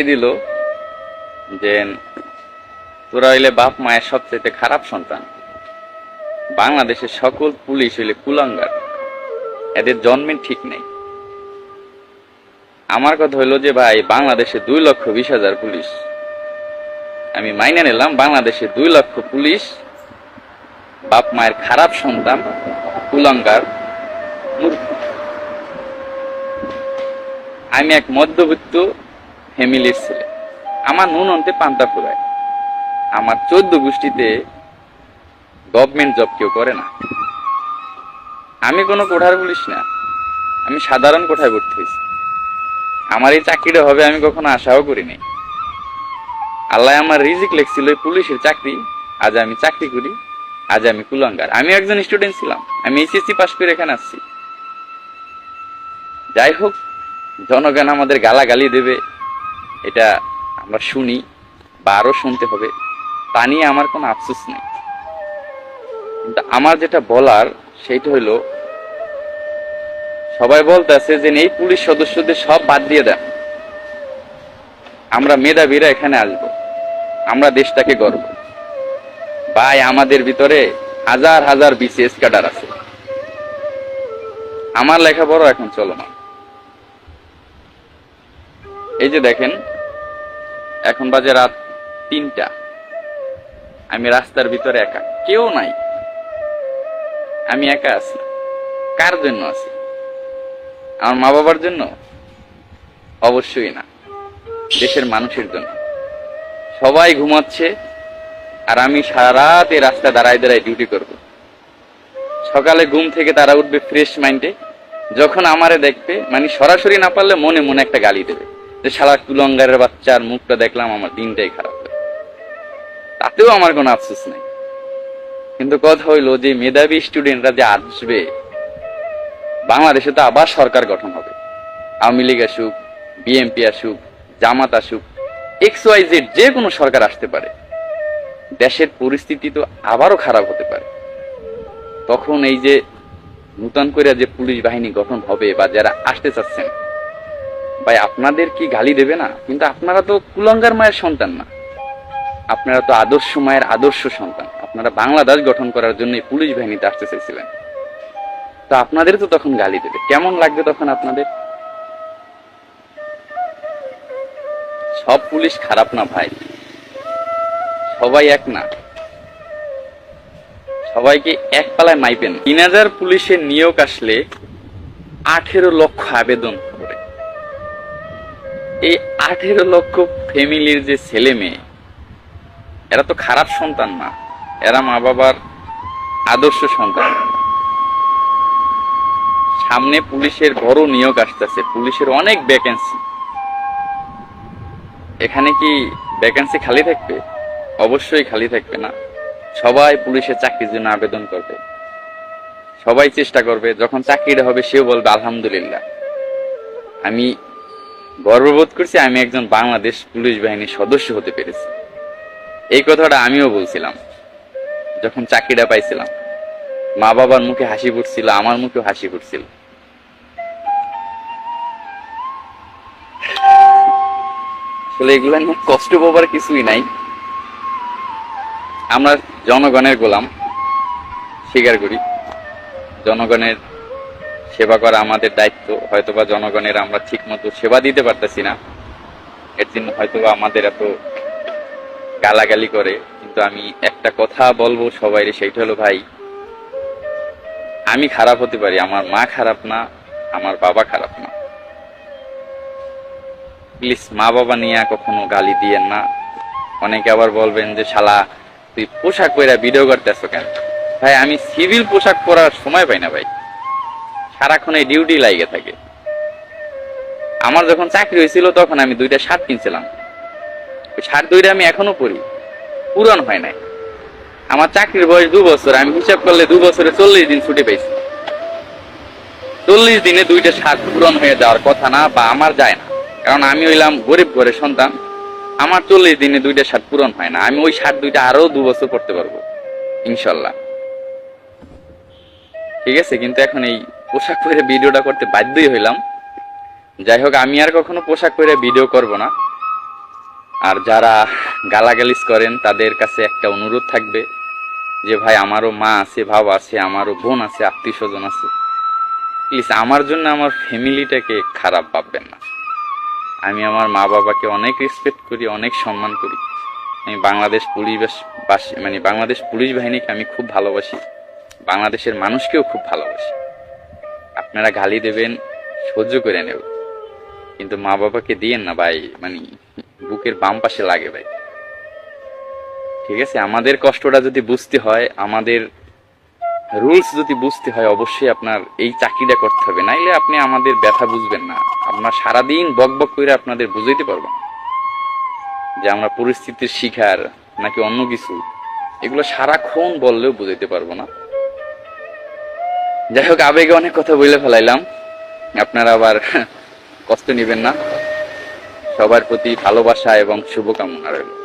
দিল যে তোরা হইলে বাপ মায়ের সবচেয়ে খারাপ সন্তান, বাংলাদেশের সকল পুলিশ হইলে কুলাঙ্গার, এদের জন্মের ঠিক নেই। আমার কথা হইলো যে ভাই, বাংলাদেশে 2,20,000 পুলিশ, আমি মাইনে নিলাম বাংলাদেশে 2 লক্ষ পুলিশ বাপ মায়ের খারাপ সন্তান, কুলাঙ্গার, মূর্খ। আমি এক মধ্যবিত্ত ফ্যামিলির ছেলে, আমার নুন অন্তে পান্তা ফুরায়, আমার 14 গোষ্ঠীতে গভর্নমেন্ট জব কেউ করে না। আমি কোনো কোঠার পুলিশ না, আমি সাধারণ কোঠায় ভর্তি হয়েছি। আমার এই চাকরিটা হবে আমি কখনো আশাও করিনি। আল্লাহ আমার রিজিক লেখছিল পুলিশের চাকরি, আজ আমি চাকরি করি, আজ আমি কুলাঙ্গার। আমি একজন স্টুডেন্ট ছিলাম, আমি এইচএসসি পাস করে এখানে আসছি। যাই হোক, জনগণ আমাদের গালাগালি দেবে, এটা আমরা শুনি বা আরো শুনতে হবে, তা নিয়ে আমার কোনো আফসোস নেই। কিন্তু আমার যেটা বলার সেইটা হইলো, সবাই বলতে আছে যে এই পুলিশ সদস্যদের সব বাদ দিয়ে দেন, আমরা মেধাবীরা এখানে আসবো, আমরা দেশটাকে গর্ব। ভাই, আমাদের ভিতরে হাজার হাজার বিসিএস ক্যাডার আছে। আমার লেখাপড়া এখন চলমান। এই যে দেখেন, এখন বাজে রাত 3টা, আমি রাস্তার ভিতরে একা, কেউ নাই, আমি একা আছি। কার জন্য আছি? আমার মা বাবার জন্য? অবশ্যই না, দেশের মানুষের জন্য। সবাই ঘুমাচ্ছে আর আমি সারা রাত এই রাস্তা দাঁড়ায় দাঁড়ায় ডিউটি করব। সকালে ঘুম থেকে তারা উঠবে ফ্রেশ মাইন্ডে, যখন আমারে দেখবে, মানে সরাসরি না পারলে মনে মনে একটা গালি দেবে যে শালা কুলঙ্গারের বাচ্চার মুখটা দেখলাম, আমার দিনটাই খারাপ হয়। তাতেও আমার কোনো আফসোস নেই। কিন্তু কথা হইলো যে মেধাবী স্টুডেন্টরা যে আসবে, বাংলাদেশে তো আবার সরকার গঠন হবে, আওয়ামী লীগ আসুক, বিএনপি আসুক, জামাত আসুক, XYZ যে কোনো সরকার আসতে পারে, দেশের পরিস্থিতি তো আবারও খারাপ হতে পারে। তখন এই যে নূতন করে যে পুলিশ বাহিনী গঠন হবে বা যারা আসতে চাচ্ছেন, ভাই আপনাদের কি গালি দেবে না? কিন্তু আপনারা তো কুলাঙ্গার মায়ের সন্তান না, আপনারা তো আদর্শ মায়ের আদর্শ সন্তান। আপনারা বাংলাদেশ গঠন করার জন্য পুলিশ বাহিনীতে আসতে চাইছিলেন, তো আপনাদের তো তখন গালি দেবে। কেমন লাগবে তখন আপনাদের? সব পুলিশ খারাপ না ভাই, সবাই এক না, সবাইকে এক পালায় মাইবেন। 3,000 পুলিশের নিয়োগ আসলে 18 লক্ষ আবেদন করে। এই 18 লক্ষ ফ্যামিলির যে ছেলে মেয়ে, এরা তো খারাপ সন্তান না, এরা মা বাবার আদর্শ সন্তান। সামনে পুলিশের বড় নিয়োগ আসতেছে, পুলিশের অনেক ভ্যাকেন্সি। এখানে কি ভ্যাকেন্সি খালি থাকবে? অবশ্যই খালি থাকবে না। সবাই পুলিশের চাকরির জন্য আবেদন করবে, সবাই চেষ্টা করবে। যখন চাকরিটা হবে সেও বলবে আলহামদুলিল্লাহ, আমি গর্ববোধ করছি, আমি একজন বাংলাদেশ পুলিশ বাহিনীর সদস্য হতে পেরেছি। এই কথাটা আমিও বলছিলাম যখন চাকরিটা পাইছিলাম। মা বাবার মুখে হাসি ফুটছিল, আমার মুখেও হাসি ফুটছিল। আসলে এগুলা নিয়ে কষ্ট পাবার কিছুই নাই। আমরা জনগণের গোলাম, স্বীকার করি। জনগণের সেবা করা আমাদের দায়িত্ব। হয়তোবা জনগণের আমরা ঠিক মতো সেবা দিতে পারতেছি না, এর জন্য হয়তোবা আমাদের এত গালাগালি করে। কিন্তু আমি একটা কথা বলবো সবাই, সেইটা হলো ভাই, আমি খারাপ হতে পারি, আমার মা খারাপ না, আমার বাবা খারাপ না। প্লিজ মা বাবা নিয়ে কখনো গালি দিয়েন না। অনেকে আবার বলবেন যে শালা তুই পোশাক পরে ভিডিও করতেছ কেন? ভাই, আমি সিভিল পোশাক পরার সময় পাই না ভাই, সারাক্ষণ এই ডিউটি লাগে থাকে। আমার যখন চাকরি হয়েছিল তখন আমি 2টা শার্ট কিনছিলাম, ওই শার্ট 2টা আমি এখনো পরি, পুরন হয় নাই। আমার চাকরির বয়স 2 বছর, আমি হিসাব করলে 2 বছরে 40 দিন ছুটি পাইছি। 40 দিনে 2টা শার্ট পূরণ হয়ে যাওয়ার কথা না, বা আমার যায় না, কারণ আমি হইলাম গরিব ঘরের সন্তান। আমার 40 দিনে 2টা শার্ট পূরণ হয় না। আমি ওই শার্ট 2টা আরো 2 বছর পড়তে পারবো ইনশাল্লাহ। ঠিক আছে, কিন্তু এখন এই পোশাক পরে ভিডিওটা করতে বাধ্যই হইলাম। যাই হোক, আমি আর কখনো পোশাক পরে ভিডিও করব না। আর যারা গালাগালিজ করেন তাদের কাছে একটা অনুরোধ থাকবে যে ভাই আমারও মা আছে, বাবা আছে, আমারও বোন আছে, আত্মীয় স্বজন আছে, প্লিজ আমার জন্য আমার ফ্যামিলিটাকে খারাপ ভাববেন না। আমি আমার মা বাবাকে অনেক রেসপেক্ট করি, অনেক সম্মান করি। আমি বাংলাদেশ বাংলাদেশ পুলিশ বাহিনীকে আমি খুব ভালোবাসি, বাংলাদেশের মানুষকেও খুব ভালোবাসি। আপনারা গালি দেবেন, সহ্য করে নেব, কিন্তু মা বাবাকে দিয়েন না ভাই, বুকের বাম পাশে লাগে ভাই। ঠিক আছে, আমাদের কষ্টটা যদি বুঝতে হয়, আমাদের রুলস যদি বুঝতে হয়, অবশ্যই আপনার এই চাকরিটা করতে হবে, নাইলে আপনি আমাদের ব্যথা বুঝবেন না। আপনার সারাদিন বক বক করে আপনাদের বুঝাইতে পারবো না যে আমরা পরিস্থিতির শিকার নাকি অন্য কিছু, এগুলো সারাক্ষণ বললেও বুঝাইতে পারবো না। যাই হোক, আবেগে অনেক কথা বলে ফেলাইলাম, আপনারা আবার কষ্ট নেবেন না। সবার প্রতি ভালোবাসা এবং শুভকামনা রইল।